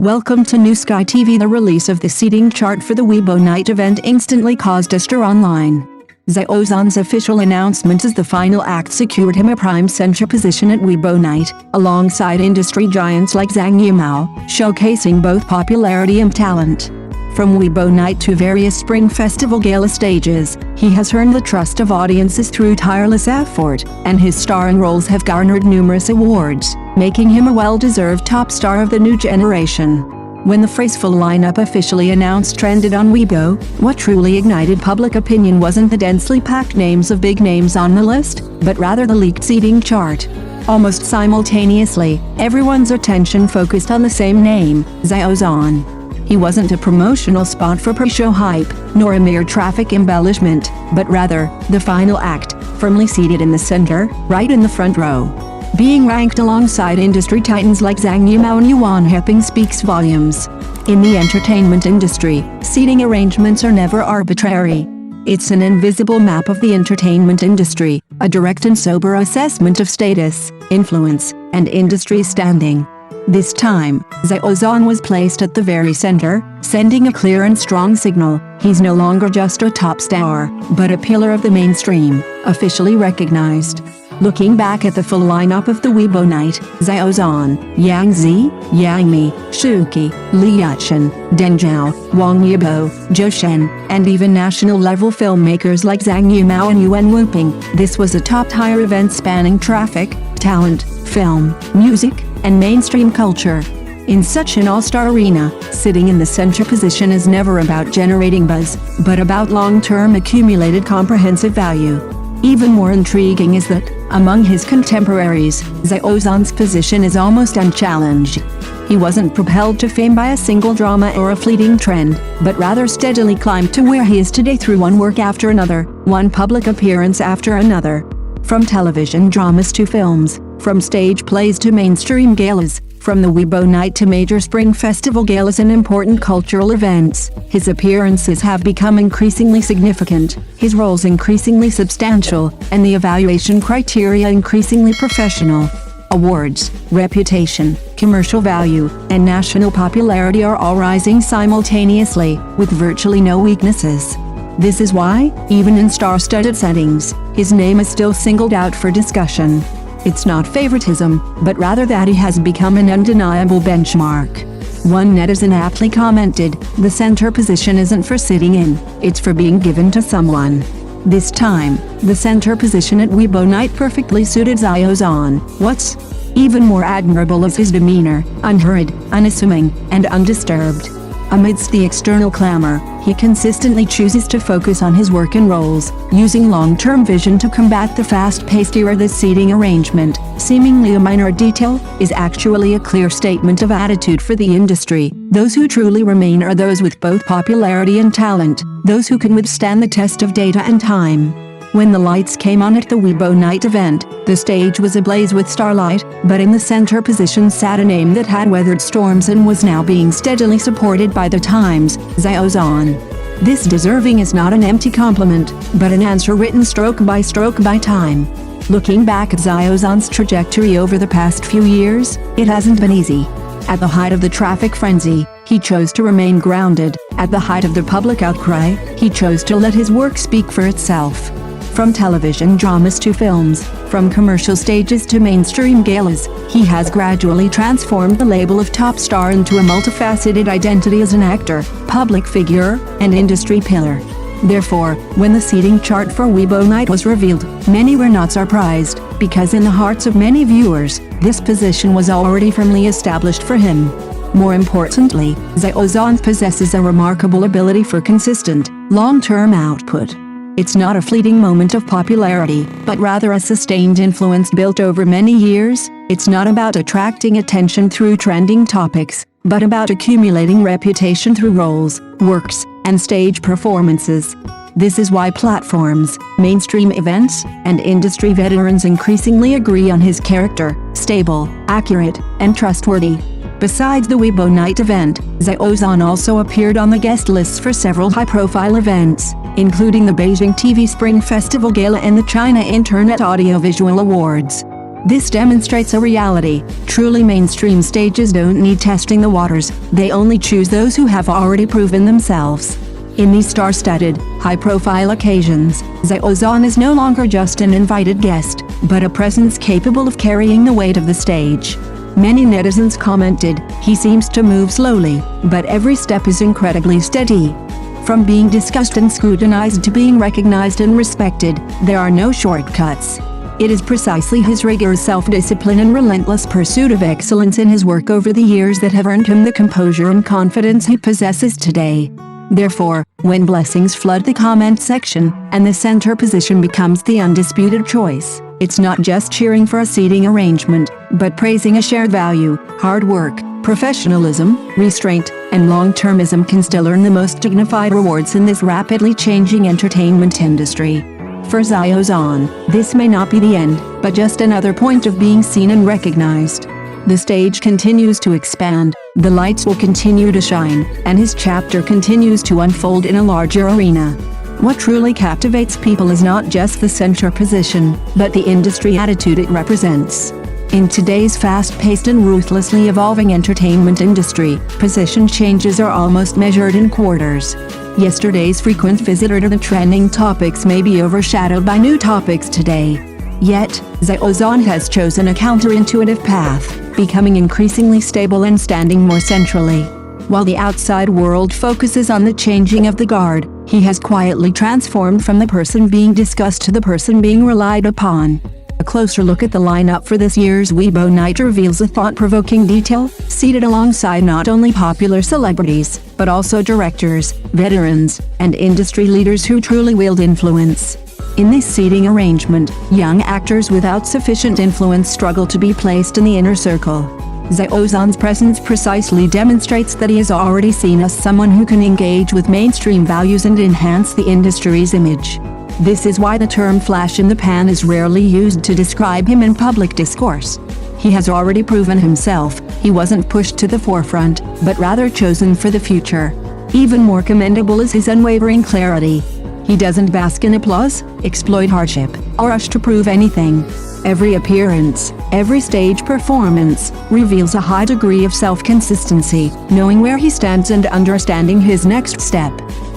Welcome to New Sky TV. The release of the seating chart for the Weibo Night event instantly caused a stir online. Xiao Zhan's official announcement as the final act secured him a prime center position at Weibo Night, alongside industry giants like Zhang Yimou, showcasing both popularity and talent. From Weibo Night to various Spring Festival gala stages, he has earned the trust of audiences through tireless effort, and his starring roles have garnered numerous awards, making him a well-deserved top star of the new generation. When the phrase "full lineup" officially announced trended on Weibo, what truly ignited public opinion wasn't the densely packed names of big names on the list, but rather the leaked seating chart. Almost simultaneously, everyone's attention focused on the same name, Xiao Zhan. He wasn't a promotional spot for pre-show hype, nor a mere traffic embellishment, but rather, the final act, firmly seated in the center, right in the front row. Being ranked alongside industry titans like Zhang Yimou and Yuan Heping speaks volumes. In the entertainment industry, seating arrangements are never arbitrary. It's an invisible map of the entertainment industry, a direct and sober assessment of status, influence, and industry standing. This time, Xiao Zhan was placed at the very center, sending a clear and strong signal. He's no longer just a top star, but a pillar of the mainstream, officially recognized. Looking back at the full lineup of the Weibo Night, Xiao Zhan, Yang Zi, Yang Mi, Shuqi, Li Yuchen, Deng Zhao, Wang Yibo, Zhou Shen, and even national-level filmmakers like Zhang Yimou and Yuan Heping, this was a top-tier event spanning traffic, talent, film, music, and mainstream culture. In such an all-star arena, sitting in the center position is never about generating buzz, but about long-term accumulated comprehensive value. Even more intriguing is that, among his contemporaries, Xiao Zhan's position is almost unchallenged. He wasn't propelled to fame by a single drama or a fleeting trend, but rather steadily climbed to where he is today through one work after another, one public appearance after another. From television dramas to films, from stage plays to mainstream galas, from the Weibo Night to major Spring Festival galas and important cultural events, his appearances have become increasingly significant, his roles increasingly substantial, and the evaluation criteria increasingly professional. Awards, reputation, commercial value, and national popularity are all rising simultaneously, with virtually no weaknesses. This is why, even in star-studded settings, his name is still singled out for discussion. It's not favoritism, but rather that he has become an undeniable benchmark. One netizen aptly commented, "The center position isn't for sitting in, it's for being given to someone." This time, the center position at Weibo Night perfectly suited Xiao Zhan. What's even more admirable is his demeanor, unhurried, unassuming, and undisturbed. Amidst the external clamor, he consistently chooses to focus on his work and roles, using long-term vision to combat the fast-paced era. This seating arrangement, seemingly a minor detail, is actually a clear statement of attitude for the industry. Those who truly remain are those with both popularity and talent, those who can withstand the test of data and time. When the lights came on at the Weibo Night event, the stage was ablaze with starlight, but in the center position sat a name that had weathered storms and was now being steadily supported by the times, Xiao Zhan. This deserving is not an empty compliment, but an answer written stroke by time. Looking back at Xiao Zhan's trajectory over the past few years, it hasn't been easy. At the height of the traffic frenzy, he chose to remain grounded. At the height of the public outcry, he chose to let his work speak for itself. From television dramas to films, from commercial stages to mainstream galas, he has gradually transformed the label of top star into a multifaceted identity as an actor, public figure, and industry pillar. Therefore, when the seating chart for Weibo Night was revealed, many were not surprised, because in the hearts of many viewers, this position was already firmly established for him. More importantly, Xiao Zhan possesses a remarkable ability for consistent, long-term output. It's not a fleeting moment of popularity, but rather a sustained influence built over many years. It's not about attracting attention through trending topics, but about accumulating reputation through roles, works, and stage performances. This is why platforms, mainstream events, and industry veterans increasingly agree on his character: stable, accurate, and trustworthy. Besides the Weibo Night event, Xiao Zhan also appeared on the guest lists for several high-profile events, including the Beijing TV Spring Festival Gala and the China Internet Audiovisual Awards. This demonstrates a reality. Truly mainstream stages don't need testing the waters, they only choose those who have already proven themselves. In these star-studded, high-profile occasions, Xiao Zhan is no longer just an invited guest, but a presence capable of carrying the weight of the stage. Many netizens commented, "He seems to move slowly, but every step is incredibly steady." From being discussed and scrutinized to being recognized and respected, there are no shortcuts. It is precisely his rigorous self-discipline and relentless pursuit of excellence in his work over the years that have earned him the composure and confidence he possesses today. Therefore, when blessings flood the comment section, and the center position becomes the undisputed choice, it's not just cheering for a seating arrangement, but praising a shared value. Hard work, professionalism, restraint, and long-termism can still earn the most dignified rewards in this rapidly changing entertainment industry. For Xiao Zhan, this may not be the end, but just another point of being seen and recognized. The stage continues to expand, the lights will continue to shine, and his chapter continues to unfold in a larger arena. What truly captivates people is not just the center position, but the industry attitude it represents. In today's fast-paced and ruthlessly evolving entertainment industry, position changes are almost measured in quarters. Yesterday's frequent visitor to the trending topics may be overshadowed by new topics today. Yet, Xiao Zhan has chosen a counterintuitive path, becoming increasingly stable and standing more centrally. While the outside world focuses on the changing of the guard, he has quietly transformed from the person being discussed to the person being relied upon. A closer look at the lineup for this year's Weibo Night reveals a thought-provoking detail, seated alongside not only popular celebrities, but also directors, veterans, and industry leaders who truly wield influence. In this seating arrangement, young actors without sufficient influence struggle to be placed in the inner circle. Xiao Zhan's presence precisely demonstrates that he is already seen as someone who can engage with mainstream values and enhance the industry's image. This is why the term flash in the pan is rarely used to describe him in public discourse. He has already proven himself, he wasn't pushed to the forefront, but rather chosen for the future. Even more commendable is his unwavering clarity. He doesn't bask in applause, exploit hardship, or rush to prove anything. Every appearance, every stage performance, reveals a high degree of self-consistency, knowing where he stands and understanding his next step.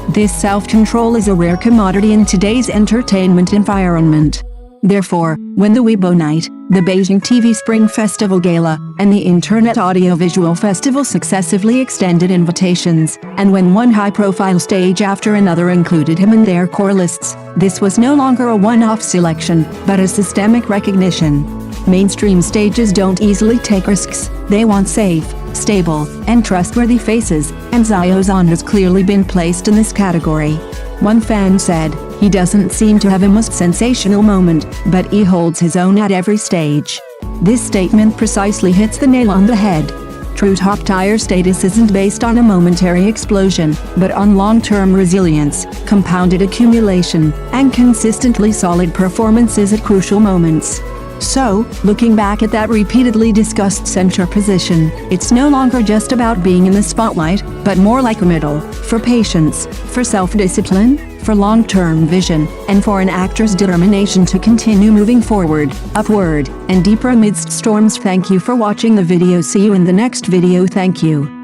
This self-control is a rare commodity in today's entertainment environment. Therefore, when the Weibo Night, the Beijing TV Spring Festival Gala, and the Internet Audiovisual Festival successively extended invitations, and when one high-profile stage after another included him in their core lists, this was no longer a one-off selection, but a systemic recognition. Mainstream stages don't easily take risks, they want safe, stable, and trustworthy faces, and Xiao Zhan has clearly been placed in this category. One fan said, "He doesn't seem to have a most sensational moment, but he holds his own at every stage." This statement precisely hits the nail on the head. True top-tier status isn't based on a momentary explosion, but on long-term resilience, compounded accumulation, and consistently solid performances at crucial moments. So, looking back at that repeatedly discussed center position, it's no longer just about being in the spotlight, but more like a medal, for patience, for self-discipline, for long-term vision, and for an actor's determination to continue moving forward, upward, and deeper amidst storms. Thank you for watching the video. See you in the next video. Thank you.